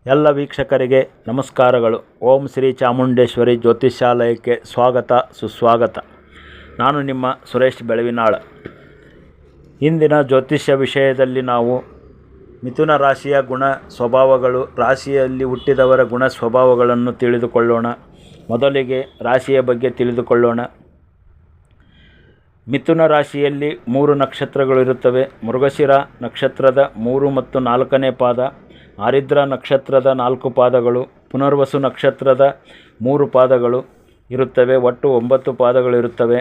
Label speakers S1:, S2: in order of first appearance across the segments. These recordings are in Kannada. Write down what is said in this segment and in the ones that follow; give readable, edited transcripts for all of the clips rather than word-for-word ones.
S1: ಎಲ್ಲ ವೀಕ್ಷಕರಿಗೆ ನಮಸ್ಕಾರಗಳು. ಓಂ ಶ್ರೀ ಚಾಮುಂಡೇಶ್ವರಿ ಜ್ಯೋತಿಷ್ಯಾಲಯಕ್ಕೆ ಸ್ವಾಗತ ಸುಸ್ವಾಗತ. ನಾನು ನಿಮ್ಮ ಸುರೇಶ್ ಬೆಳವಿನಾಳ್. ಇಂದಿನ ಜ್ಯೋತಿಷ್ಯ ವಿಷಯದಲ್ಲಿ ನಾವು ಮಿಥುನ ರಾಶಿಯ ಗುಣ ಸ್ವಭಾವಗಳು, ರಾಶಿಯಲ್ಲಿ ಹುಟ್ಟಿದವರ ಗುಣ ಸ್ವಭಾವಗಳನ್ನು ತಿಳಿದುಕೊಳ್ಳೋಣ. ಮೊದಲಿಗೆ ರಾಶಿಯ ಬಗ್ಗೆ ತಿಳಿದುಕೊಳ್ಳೋಣ. ಮಿಥುನ ರಾಶಿಯಲ್ಲಿ 3 ನಕ್ಷತ್ರಗಳಿರುತ್ತವೆ. ಮೃಗಶಿರ ನಕ್ಷತ್ರದ 3 ಮತ್ತು 4ನೇ ಪಾದ, ಆರಿದ್ರ ನಕ್ಷತ್ರದ 4 ಪಾದಗಳು, ಪುನರ್ವಸು ನಕ್ಷತ್ರದ 3 ಪಾದಗಳು ಇರುತ್ತವೆ. ಒಟ್ಟು 9 ಪಾದಗಳಿರುತ್ತವೆ.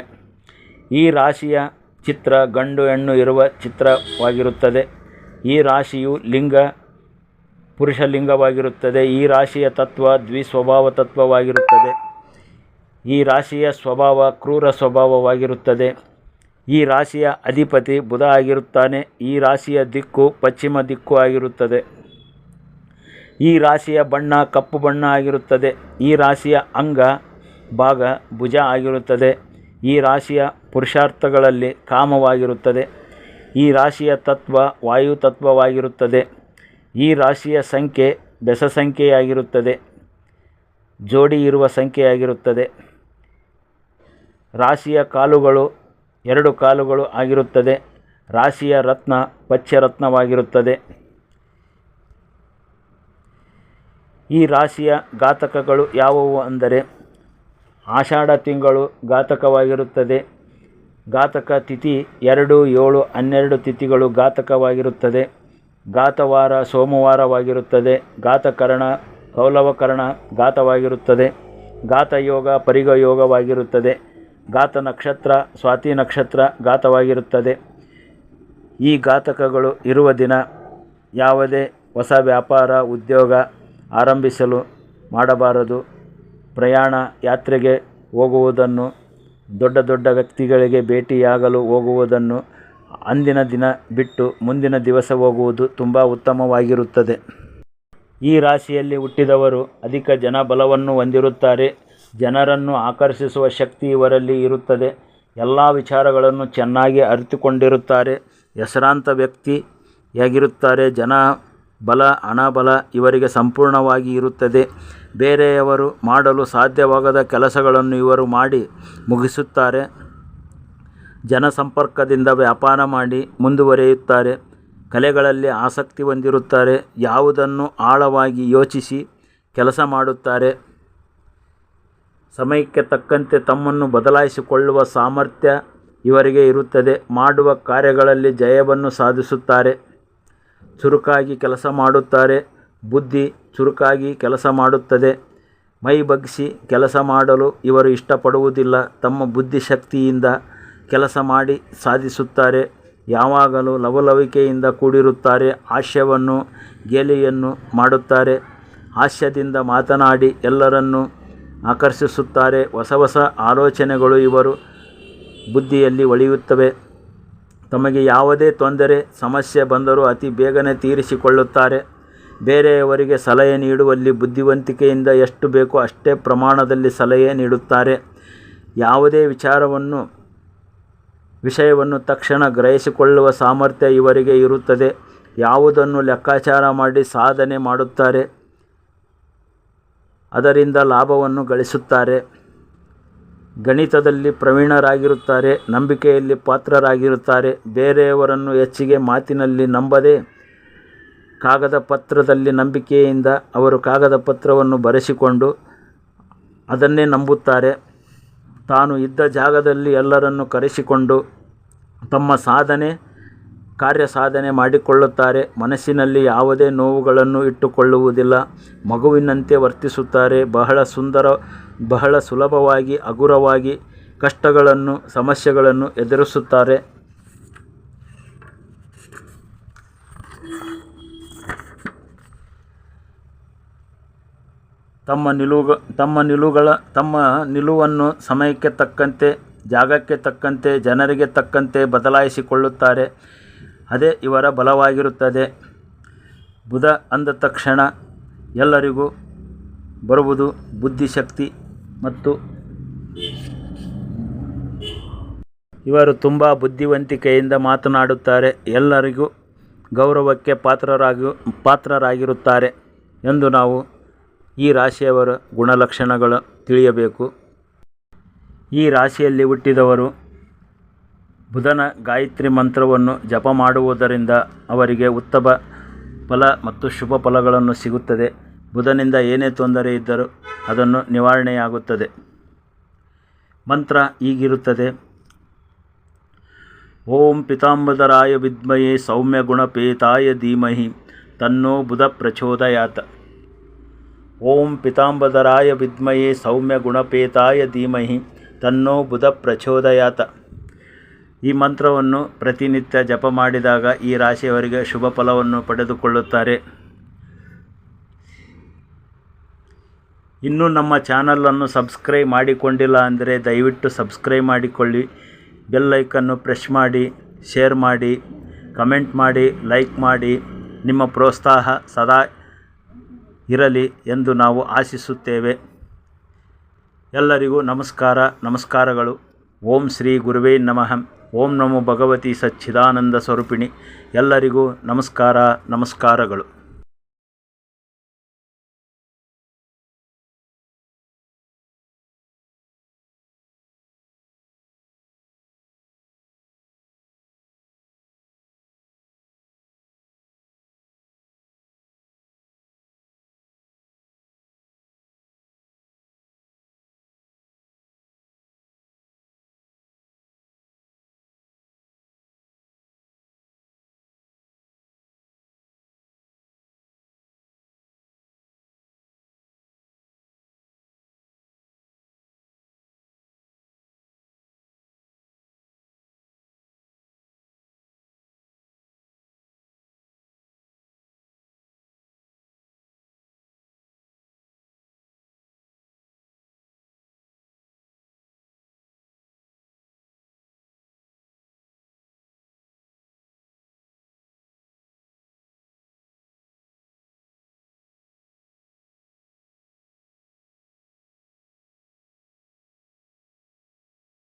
S1: ಈ ರಾಶಿಯ ಚಿತ್ರ ಗಂಡು ಹೆಣ್ಣು ಇರುವ ಚಿತ್ರವಾಗಿರುತ್ತದೆ. ಈ ರಾಶಿಯು ಲಿಂಗ ಪುರುಷ ಲಿಂಗವಾಗಿರುತ್ತದೆ. ಈ ರಾಶಿಯ ತತ್ವ ದ್ವಿಸ್ವಭಾವ ತತ್ವವಾಗಿರುತ್ತದೆ. ಈ ರಾಶಿಯ ಸ್ವಭಾವ ಕ್ರೂರ ಸ್ವಭಾವವಾಗಿರುತ್ತದೆ. ಈ ರಾಶಿಯ ಅಧಿಪತಿ ಬುಧ ಆಗಿರುತ್ತಾನೆ. ಈ ರಾಶಿಯ ದಿಕ್ಕು ಪಶ್ಚಿಮ ದಿಕ್ಕು ಆಗಿರುತ್ತದೆ. ಈ ರಾಶಿಯ ಬಣ್ಣ ಕಪ್ಪು ಬಣ್ಣ ಆಗಿರುತ್ತದೆ. ಈ ರಾಶಿಯ ಅಂಗ ಭಾಗ ಭುಜ ಆಗಿರುತ್ತದೆ. ಈ ರಾಶಿಯ ಪುರುಷಾರ್ಥಗಳಲ್ಲಿ ಕಾಮವಾಗಿರುತ್ತದೆ. ಈ ರಾಶಿಯ ತತ್ವ ವಾಯು ತತ್ವವಾಗಿರುತ್ತದೆ. ಈ ರಾಶಿಯ ಸಂಖ್ಯೆ ಬೆಸ ಸಂಖ್ಯೆಯಾಗಿರುತ್ತದೆ, ಜೋಡಿ ಇರುವ ಸಂಖ್ಯೆಯಾಗಿರುತ್ತದೆ. ರಾಶಿಯ ಕಾಲುಗಳು 2 ಕಾಲುಗಳು ಆಗಿರುತ್ತದೆ. ರಾಶಿಯ ರತ್ನ ಪಚ್ಚರತ್ನವಾಗಿರುತ್ತದೆ. ಈ ರಾಶಿಯ ಘಾತಕಗಳು ಯಾವುವು ಅಂದರೆ, ಆಷಾಢ ತಿಂಗಳು ಘಾತಕವಾಗಿರುತ್ತದೆ. ಘಾತಕ ತಿಥಿ 2, 7, 12 ತಿಥಿಗಳು ಘಾತಕವಾಗಿರುತ್ತದೆ. ಘಾತವಾರ ಸೋಮವಾರವಾಗಿರುತ್ತದೆ. ಘಾತಕರಣ ಕೌಲವಕರಣ ಘಾತವಾಗಿರುತ್ತದೆ. ಘಾತಯೋಗ ಪರಿಗಯೋಗವಾಗಿರುತ್ತದೆ. ಘಾತ ನಕ್ಷತ್ರ ಸ್ವಾತಿ ನಕ್ಷತ್ರ ಘಾತವಾಗಿರುತ್ತದೆ. ಈ ಘಾತಕಗಳು ಇರುವ ದಿನ ಯಾವುದೇ ಹೊಸ ವ್ಯಾಪಾರ ಉದ್ಯೋಗ ಆರಂಭಿಸಲು ಮಾಡಬಾರದು. ಪ್ರಯಾಣ ಯಾತ್ರೆಗೆ ಹೋಗುವುದನ್ನು, ದೊಡ್ಡ ದೊಡ್ಡ ವ್ಯಕ್ತಿಗಳಿಗೆ ಭೇಟಿಯಾಗಲು ಹೋಗುವುದನ್ನು ಅಂದಿನ ದಿನ ಬಿಟ್ಟು ಮುಂದಿನ ದಿವಸ ಹೋಗುವುದು ತುಂಬ ಉತ್ತಮವಾಗಿರುತ್ತದೆ. ಈ ರಾಶಿಯಲ್ಲಿ ಹುಟ್ಟಿದವರು ಅಧಿಕ ಜನಬಲವನ್ನು ಹೊಂದಿರುತ್ತಾರೆ. ಜನರನ್ನು ಆಕರ್ಷಿಸುವ ಶಕ್ತಿ ಇವರಲ್ಲಿ ಇರುತ್ತದೆ. ಎಲ್ಲ ವಿಚಾರಗಳನ್ನು ಚೆನ್ನಾಗಿ ಅರಿತುಕೊಂಡಿರುತ್ತಾರೆ. ಹೆಸರಾಂತ ವ್ಯಕ್ತಿಯಾಗಿರುತ್ತಾರೆ. ಜನ ಬಲ ಹಣಬಲ ಇವರಿಗೆ ಸಂಪೂರ್ಣವಾಗಿ ಇರುತ್ತದೆ. ಬೇರೆಯವರು ಮಾಡಲು ಸಾಧ್ಯವಾಗದ ಕೆಲಸಗಳನ್ನು ಇವರು ಮಾಡಿ ಮುಗಿಸುತ್ತಾರೆ. ಜನಸಂಪರ್ಕದಿಂದ ವ್ಯಾಪಾರ ಮಾಡಿ ಮುಂದುವರಿಯುತ್ತಾರೆ. ಕಲೆಗಳಲ್ಲಿ ಆಸಕ್ತಿ ಹೊಂದಿರುತ್ತಾರೆ. ಯಾವುದನ್ನು ಆಳವಾಗಿ ಯೋಚಿಸಿ ಕೆಲಸ ಮಾಡುತ್ತಾರೆ. ಸಮಯಕ್ಕೆ ತಕ್ಕಂತೆ ತಮ್ಮನ್ನು ಬದಲಾಯಿಸಿಕೊಳ್ಳುವ ಸಾಮರ್ಥ್ಯ ಇವರಿಗೆ ಇರುತ್ತದೆ. ಮಾಡುವ ಕಾರ್ಯಗಳಲ್ಲಿ ಜಯವನ್ನು ಸಾಧಿಸುತ್ತಾರೆ. ಚುರುಕಾಗಿ ಕೆಲಸ ಮಾಡುತ್ತಾರೆ. ಬುದ್ಧಿ ಚುರುಕಾಗಿ ಕೆಲಸ ಮಾಡುತ್ತದೆ. ಮೈ ಬಗ್ಗಿಸಿ ಕೆಲಸ ಮಾಡಲು ಇವರು ಇಷ್ಟಪಡುವುದಿಲ್ಲ. ತಮ್ಮ ಬುದ್ಧಿಶಕ್ತಿಯಿಂದ ಕೆಲಸ ಮಾಡಿ ಸಾಧಿಸುತ್ತಾರೆ. ಯಾವಾಗಲೂ ಲವಲವಿಕೆಯಿಂದ ಕೂಡಿರುತ್ತಾರೆ. ಹಾಸ್ಯವನ್ನು ಗೇಲಿಯನ್ನು ಮಾಡುತ್ತಾರೆ. ಹಾಸ್ಯದಿಂದ ಮಾತನಾಡಿ ಎಲ್ಲರನ್ನೂ ಆಕರ್ಷಿಸುತ್ತಾರೆ. ಹೊಸ ಹೊಸ ಆಲೋಚನೆಗಳು ಇವರು ಬುದ್ಧಿಯಲ್ಲಿ ಹೊಳೆಯುತ್ತವೆ. ತಮಗೆ ಯಾವುದೇ ತೊಂದರೆ ಸಮಸ್ಯೆ ಬಂದರೂ ಅತಿ ಬೇಗನೆ ತೀರಿಸಿಕೊಳ್ಳುತ್ತಾರೆ. ಬೇರೆಯವರಿಗೆ ಸಲಹೆ ನೀಡುವಲ್ಲಿ ಬುದ್ಧಿವಂತಿಕೆಯಿಂದ ಎಷ್ಟು ಬೇಕೋ ಅಷ್ಟೇ ಪ್ರಮಾಣದಲ್ಲಿ ಸಲಹೆ ನೀಡುತ್ತಾರೆ. ಯಾವುದೇ ವಿಷಯವನ್ನು ತಕ್ಷಣ ಗ್ರಹಿಸಿಕೊಳ್ಳುವ ಸಾಮರ್ಥ್ಯ ಇವರಿಗೆ ಇರುತ್ತದೆ. ಯಾವುದನ್ನು ಲೆಕ್ಕಾಚಾರ ಮಾಡಿ ಸಾಧನೆ ಮಾಡುತ್ತಾರೆ. ಅದರಿಂದ ಲಾಭವನ್ನು ಗಳಿಸುತ್ತಾರೆ. ಗಣಿತದಲ್ಲಿ ಪ್ರವೀಣರಾಗಿರುತ್ತಾರೆ. ನಂಬಿಕೆಯಲ್ಲಿ ಪಾತ್ರರಾಗಿರುತ್ತಾರೆ. ಬೇರೆಯವರನ್ನು ಹೆಚ್ಚಿಗೆ ಮಾತಿನಲ್ಲಿ ನಂಬದೆ ಕಾಗದ ಪತ್ರದಲ್ಲಿ ನಂಬಿಕೆಯಿಂದ ಅವರು ಕಾಗದ ಪತ್ರವನ್ನು ಬರೆಸಿಕೊಂಡು ಅದನ್ನೇ ನಂಬುತ್ತಾರೆ. ತಾನು ಇದ್ದ ಜಾಗದಲ್ಲಿ ಎಲ್ಲರನ್ನು ಕರೆಸಿಕೊಂಡು ತಮ್ಮ ಕಾರ್ಯ ಸಾಧನೆ ಮಾಡಿಕೊಳ್ಳುತ್ತಾರೆ. ಮನಸ್ಸಿನಲ್ಲಿ ಯಾವುದೇ ನೋವುಗಳನ್ನು ಇಟ್ಟುಕೊಳ್ಳುವುದಿಲ್ಲ. ಮಗುವಿನಂತೆ ವರ್ತಿಸುತ್ತಾರೆ. ಬಹಳ ಸುಲಭವಾಗಿ ಹಗುರವಾಗಿ ಕಷ್ಟಗಳನ್ನು ಸಮಸ್ಯೆಗಳನ್ನು ಎದುರಿಸುತ್ತಾರೆ. ತಮ್ಮ ನಿಲುವನ್ನು ಸಮಯಕ್ಕೆ ತಕ್ಕಂತೆ, ಜಾಗಕ್ಕೆ ತಕ್ಕಂತೆ, ಜನರಿಗೆ ತಕ್ಕಂತೆ ಬದಲಾಯಿಸಿಕೊಳ್ಳುತ್ತಾರೆ. ಅದೇ ಇವರ ಬಲವಾಗಿರುತ್ತದೆ. ಬುಧ ಅಂದ ತಕ್ಷಣ ಎಲ್ಲರಿಗೂ ಬರುವುದು ಬುದ್ಧಿಶಕ್ತಿ ಮತ್ತು ಇವರು ತುಂಬ ಬುದ್ಧಿವಂತಿಕೆಯಿಂದ ಮಾತನಾಡುತ್ತಾರೆ. ಎಲ್ಲರಿಗೂ ಗೌರವಕ್ಕೆ ಪಾತ್ರರಾಗಿರುತ್ತಾರೆ. ಎಂದು ನಾವು ಈ ರಾಶಿಯವರ ಗುಣಲಕ್ಷಣಗಳು ತಿಳಿಯಬೇಕು. ಈ ರಾಶಿಯಲ್ಲಿ ಹುಟ್ಟಿದವರು ಬುಧನ ಗಾಯತ್ರಿ ಮಂತ್ರವನ್ನು ಜಪ ಮಾಡುವುದರಿಂದ ಅವರಿಗೆ ಉತ್ತಮ ಫಲ ಮತ್ತು ಶುಭ ಫಲಗಳನ್ನು ಸಿಗುತ್ತದೆ. ಬುಧನಿಂದ ಏನೇ ತೊಂದರೆ ಇದ್ದರೂ ಅದನ್ನು ನಿವಾರಣೆಯಾಗುತ್ತದೆ. ಮಂತ್ರ ಹೀಗಿರುತ್ತದೆ: ಓಂ ಪಿತಾಂಬರಾಯ ವಿದ್ಮಹೇ ಸೌಮ್ಯ ಗುಣಪೇತಾಯ ಧೀಮಹಿ ತನ್ನೋ ಬುಧ ಪ್ರಚೋದಯಾತ್. ಓಂ ಪಿತಾಂಬರಾಯ ವಿದ್ಮಹೇ ಸೌಮ್ಯ ಗುಣಪೇತಾಯ ಧೀಮಹಿ ತನ್ನೋ ಬುಧ ಪ್ರಚೋದಯಾತ್. ಈ ಮಂತ್ರವನ್ನು ಪ್ರತಿನಿತ್ಯ ಜಪ ಮಾಡಿದಾಗ ಈ ರಾಶಿಯವರಿಗೆ ಶುಭ ಫಲವನ್ನು ಪಡೆದುಕೊಳ್ಳುತ್ತಾರೆ. ಇನ್ನೂ ನಮ್ಮ ಚಾನಲನ್ನು ಸಬ್ಸ್ಕ್ರೈಬ್ ಮಾಡಿಕೊಂಡಿಲ್ಲ ಅಂದರೆ ದಯವಿಟ್ಟು ಸಬ್ಸ್ಕ್ರೈಬ್ ಮಾಡಿಕೊಳ್ಳಿ. ಬೆಲ್ ಐಕನ್ನು ಪ್ರೆಸ್ ಮಾಡಿ, ಶೇರ್ ಮಾಡಿ, ಕಮೆಂಟ್ ಮಾಡಿ, ಲೈಕ್ ಮಾಡಿ. ನಿಮ್ಮ ಪ್ರೋತ್ಸಾಹ ಸದಾ ಇರಲಿ ಎಂದು ನಾವು ಆಶಿಸುತ್ತೇವೆ. ಎಲ್ಲರಿಗೂ ನಮಸ್ಕಾರಗಳು. ಓಂ ಶ್ರೀ ಗುರುವೇ ನಮಃ. ಓಂ ನಮೋ ಭಗವತಿ ಸಚ್ಚಿದಾನಂದ ಸ್ವರೂಪಿಣಿ. ಎಲ್ಲರಿಗೂ ನಮಸ್ಕಾರಗಳು.